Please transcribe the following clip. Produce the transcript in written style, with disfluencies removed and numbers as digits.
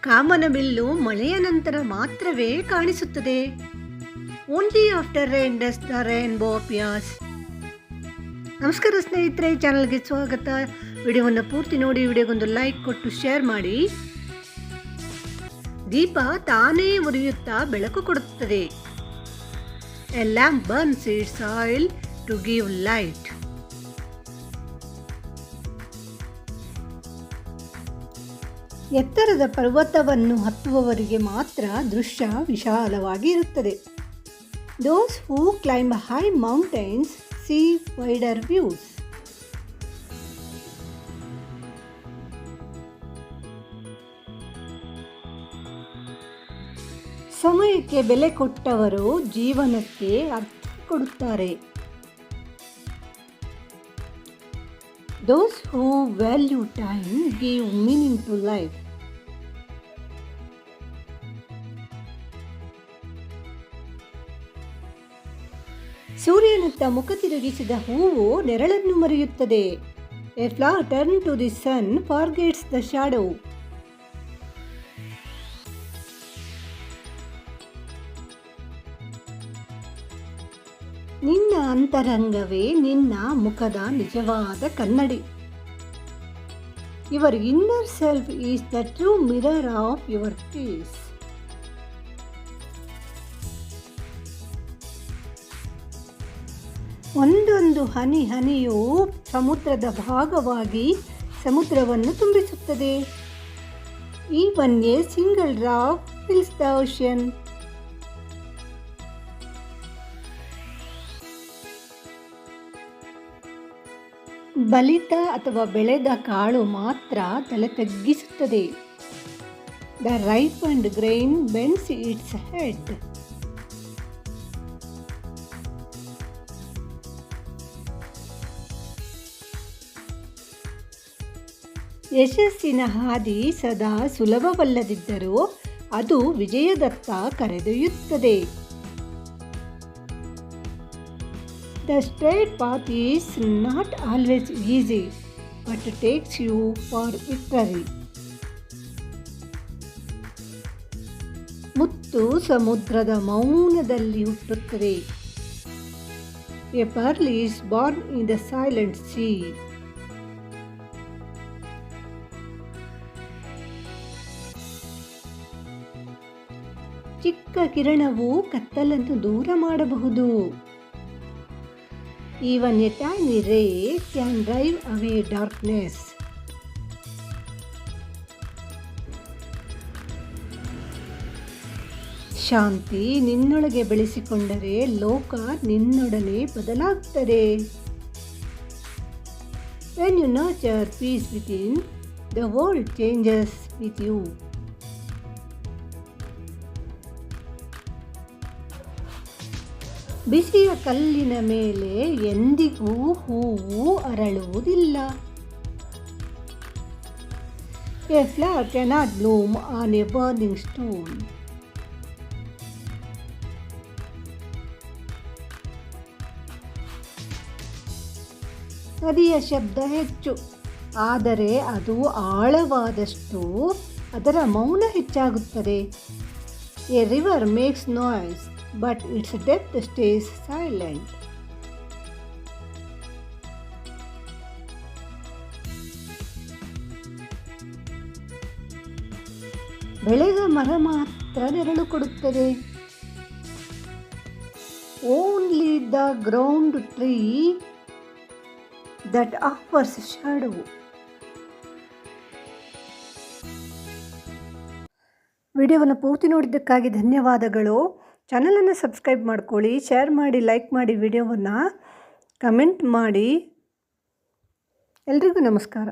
ಕಾಮನಬಿಲ್ಲು ಮಳೆಯ ನಂತರ ಮಾತ್ರವೇ ಕಾಣಿಸುತ್ತದೆ. Only after rain does the rainbow appears. ನಮಸ್ಕಾರ ಸ್ನೇಹಿತರೆ, ಚಾನಲ್ಗೆ ಸ್ವಾಗತ. ವಿಡಿಯೋವನ್ನು ಪೂರ್ತಿ ನೋಡಿ, ವಿಡಿಯೋಗೊಂದು ಲೈಕ್ ಕೊಟ್ಟು ಶೇರ್ ಮಾಡಿ. ದೀಪ ತಾನೇ ಉರಿಯುತ್ತಾ ಬೆಳಕು ಕೊಡುತ್ತದೆ. A lamp burns its oil to give light. ಎತ್ತರದ ಪರ್ವತವನ್ನು ಹತ್ತುವವರಿಗೆ ಮಾತ್ರ ದೃಶ್ಯ ವಿಶಾಲವಾಗಿ ಇರುತ್ತದೆ. Those who climb high mountains see wider views. ಸಮಯಕ್ಕೆ ಬೆಲೆ ಕೊಟ್ಟವರು ಜೀವನಕ್ಕೆ ಅರ್ಥ ಕೊಡುತ್ತಾರೆ. Those who value time give meaning to life. ಸೂರ್ಯನತ್ತ ಮುಖ ತಿರುಗಿಸಿದ ಹೂವು ನೆರಳನ್ನು ಮರೆಯುತ್ತದೆ. A flower turned to the sun forgets the shadow. ನಿನ್ನ ಅಂತರಂಗವೇ ನಿನ್ನ ಮುಖದ ನಿಜವಾದ ಕನ್ನಡಿ. Your inner self is the true mirror of your face. ಒಂದೊಂದು ಹನಿ ಹನಿಯು ಸಮುದ್ರದ ಭಾಗವಾಗಿ ಸಮುದ್ರವನ್ನು ತುಂಬಿಸುತ್ತದೆ. Even a single drop fills the ocean. ಬಲಿತ ಅಥವಾ ಬೆಳೆದ ಕಾಳು ಮಾತ್ರ ತಲೆ ತಗ್ಗಿಸುತ್ತದೆ. The ripened grain bends its head. ಯಶಸ್ಸಿನ ಹಾದಿ ಸದಾ ಸುಲಭವಲ್ಲದಿದ್ದರೂ ಅದು ವಿಜಯದತ್ತ ಕರೆದೊಯ್ಯುತ್ತದೆ. The straight path is not always easy, but takes you for victory. ಮುತ್ತು ಸಮುದ್ರದ ಮೌನದಲ್ಲಿ ಹುಟ್ಟುತ್ತದೆ. A pearl is born in the silent sea. ಚಿಕ್ಕ ಕಿರಣವು ಕತ್ತಲನ್ನು ದೂರ ಮಾಡಬಹುದು. Even a tiny ray can drive away darkness. ಶಾಂತಿ ನಿನ್ನೊಳಗೆ ಬೆಳೆಸಿಕೊಂಡರೆ ಲೋಕ ನಿನ್ನೊಡನೆ ಬದಲಾಗುತ್ತದೆ. When you nurture peace within, the world changes with you. ಬಿಸಿಯ ಕಲ್ಲಿನ ಮೇಲೆ ಎಂದಿಗೂ ಹೂವು ಅರಳುವುದಿಲ್ಲ. A flower cannot bloom on a burning stone. ನದಿಯ ಶಬ್ದ ಹೆಚ್ಚು, ಆದರೆ ಅದು ಆಳವಾದಷ್ಟು ಅದರ ಮೌನ ಹೆಚ್ಚಾಗುತ್ತದೆ. A river makes noise, but its depth stays silent. ಬೆಳೆದ ಮರ ಮಾತ್ರ ನೆರಳು ಕೊಡುತ್ತದೆ. Only the ground tree that offers shadow. ವಿಡಿಯೋವನ್ನು ಪೂರ್ತಿ ನೋಡಿದ್ದಕ್ಕಾಗಿ ಧನ್ಯವಾದಗಳು. ಚಾನಲನ್ನು ಸಬ್ಸ್ಕ್ರೈಬ್ ಮಾಡ್ಕೊಳ್ಳಿ, ಶೇರ್ ಮಾಡಿ, ಲೈಕ್ ಮಾಡಿ, ವಿಡಿಯೋವನ್ನು ಕಮೆಂಟ್ ಮಾಡಿ. ಎಲ್ರಿಗೂ ನಮಸ್ಕಾರ.